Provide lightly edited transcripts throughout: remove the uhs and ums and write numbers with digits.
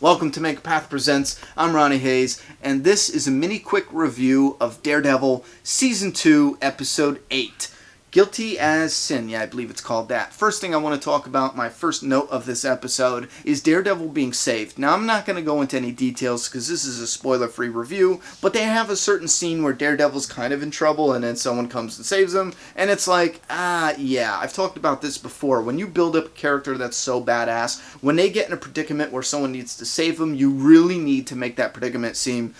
Welcome to Make a Path Presents. I'm Ronnie Hayes, and this is a mini quick review of Daredevil Season 2, Episode 8. Guilty as Sin, yeah, I believe it's called that. First thing I want to talk about, my first note of this episode, is Daredevil being saved. Now, I'm not going to go into any details because this is a spoiler-free review, but they have a certain scene where Daredevil's kind of in trouble and then someone comes and saves him, and it's like, yeah, I've talked about this before. When you build up a character that's so badass, when they get in a predicament where someone needs to save them, you really need to make that predicament seem,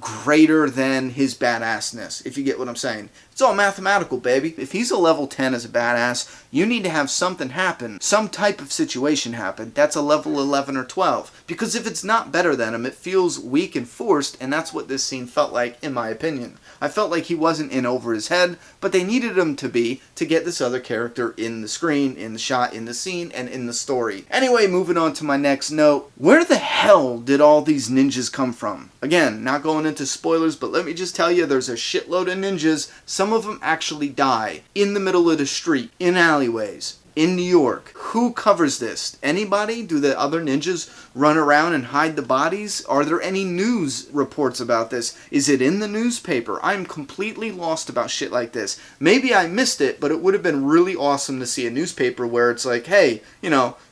greater than his badassness, if you get what I'm saying. It's all mathematical, baby. If he's a level 10 as a badass, you need to have something happen, some type of situation happen that's a level 11 or 12. Because if it's not better than him, it feels weak and forced, and that's what this scene felt like, in my opinion. I felt like he wasn't in over his head, but they needed him to be to get this other character in the screen, in the shot, in the scene, and in the story. Anyway, moving on to my next note. Where the hell did all these ninjas come from? Again, not going into spoilers, but let me just tell you, there's a shitload of ninjas. Some of them actually die in the middle of the street, in alleyways, in New York. Who covers this? Anybody? Do the other ninjas run around and hide the bodies? Are there any news reports about this? Is it in the newspaper? I'm completely lost about shit like this. Maybe I missed it, but it would have been really awesome to see a newspaper where it's like, hey,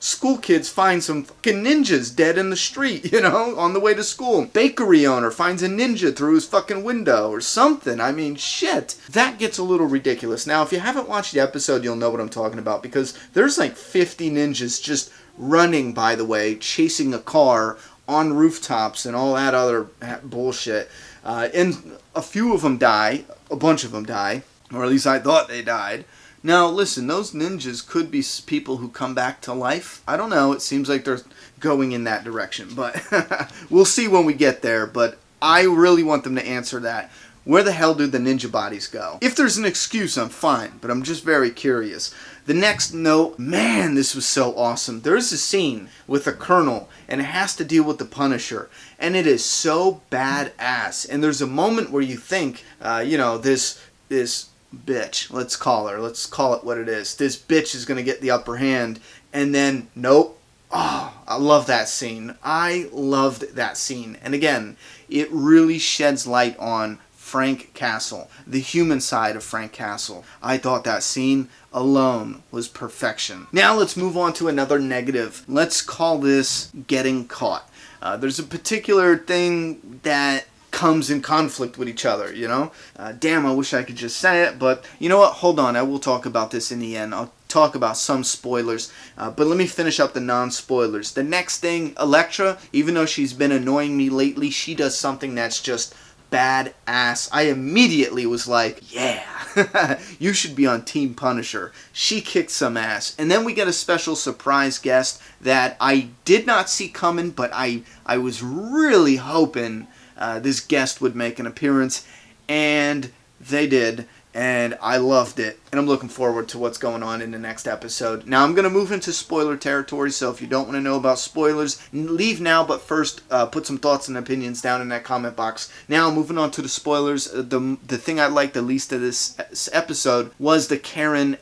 school kids find some fucking ninjas dead in the street, on the way to school. Bakery owner finds a ninja through his fucking window or something. I mean, shit. That gets a little ridiculous. Now, if you haven't watched the episode, you'll know what I'm talking about because there's like 50 ninjas just running, by the way, chasing a car on rooftops and all that other bullshit. And a few of them die. A bunch of them die. Or at least I thought they died. Now, listen, those ninjas could be people who come back to life. I don't know. It seems like they're going in that direction. But we'll see when we get there. But I really want them to answer that. Where the hell do the ninja bodies go? If there's an excuse, I'm fine. But I'm just very curious. The next note, man, this was so awesome. There's a scene with a colonel, and it has to deal with the Punisher. And it is so badass. And there's a moment where you think, this bitch, let's call it what it is. This bitch is going to get the upper hand. And then, nope. Oh, I love that scene. I loved that scene. And again, it really sheds light on Frank Castle, the human side of Frank Castle. I thought that scene alone was perfection. Now let's move on to another negative. Let's call this getting caught. There's a particular thing that comes in conflict with each other, Damn, I wish I could just say it, but you know what? Hold on, I will talk about this in the end. I'll talk about some spoilers, but let me finish up the non-spoilers. The next thing, Elektra, even though she's been annoying me lately, she does something that's just badass. I immediately was like, yeah, you should be on Team Punisher. She kicked some ass. And then we get a special surprise guest that I did not see coming, but I was really hoping this guest would make an appearance, and they did, and I loved it, and I'm looking forward to what's going on in the next episode. Now, I'm going to move into spoiler territory, so if you don't want to know about spoilers, leave now, but first, put some thoughts and opinions down in that comment box. Now, moving on to the spoilers, the thing I liked the least of this episode was the Karen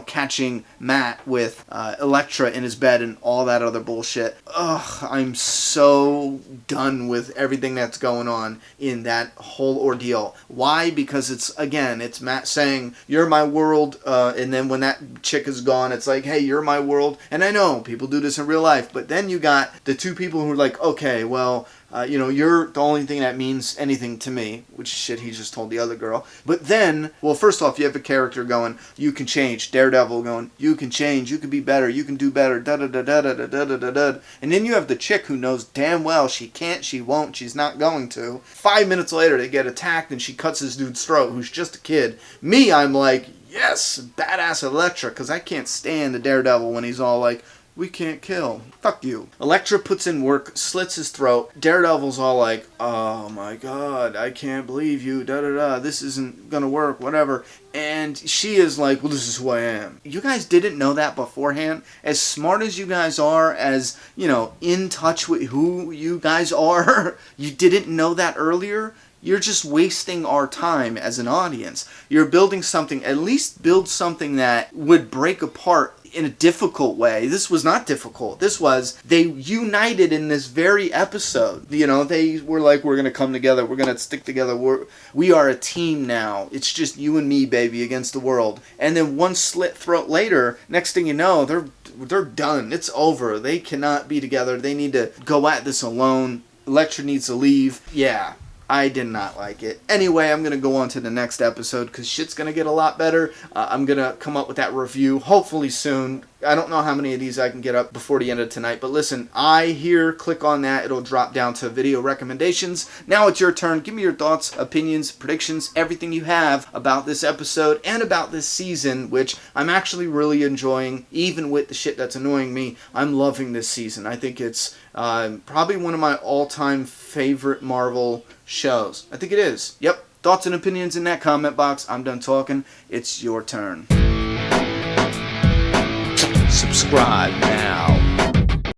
catching Matt with Elektra in his bed and all that other bullshit. Ugh, I'm so done with everything that's going on in that whole ordeal. Why? Because it's Matt saying, you're my world, and then when that chick is gone, it's like, hey, you're my world. And I know people do this in real life, but then you got the two people who are like, okay, well, you're the only thing that means anything to me, which shit he just told the other girl. But then, well, first off, you have a character going, you can change. Daredevil going, you can change, you can be better, you can do better, da-da-da-da-da-da-da-da-da. And then you have the chick who knows damn well she can't, she won't, she's not going to. 5 minutes later, they get attacked and she cuts this dude's throat, who's just a kid. Me, I'm like, yes, badass Elektra, because I can't stand the Daredevil when he's all like, we can't kill. Fuck you. Elektra puts in work, slits his throat. Daredevil's all like, oh my god, I can't believe you, da-da-da, this isn't gonna work, whatever. And she is like, well, this is who I am. You guys didn't know that beforehand? As smart as you guys are, as, in touch with who you guys are, you didn't know that earlier? You're just wasting our time as an audience. You're building something, at least build something that would break apart in a difficult way. This was not difficult. This was, they united in this very episode. You know, they were like, we're going to come together. We're going to stick together. We are a team now. It's just you and me, baby, against the world. And then one slit throat later, next thing you know, they're done. It's over. They cannot be together. They need to go at this alone. Elektra needs to leave. Yeah. I did not like it. Anyway, I'm going to go on to the next episode because shit's going to get a lot better. I'm going to come up with that review hopefully soon. I don't know how many of these I can get up before the end of tonight, but listen, click on that. It'll drop down to video recommendations. Now it's your turn. Give me your thoughts, opinions, predictions, everything you have about this episode and about this season, which I'm actually really enjoying, even with the shit that's annoying me. I'm loving this season. I think it's probably one of my all-time favorite Marvel shows. I think it is. Yep. Thoughts and opinions in that comment box. I'm done talking. It's your turn. Subscribe now.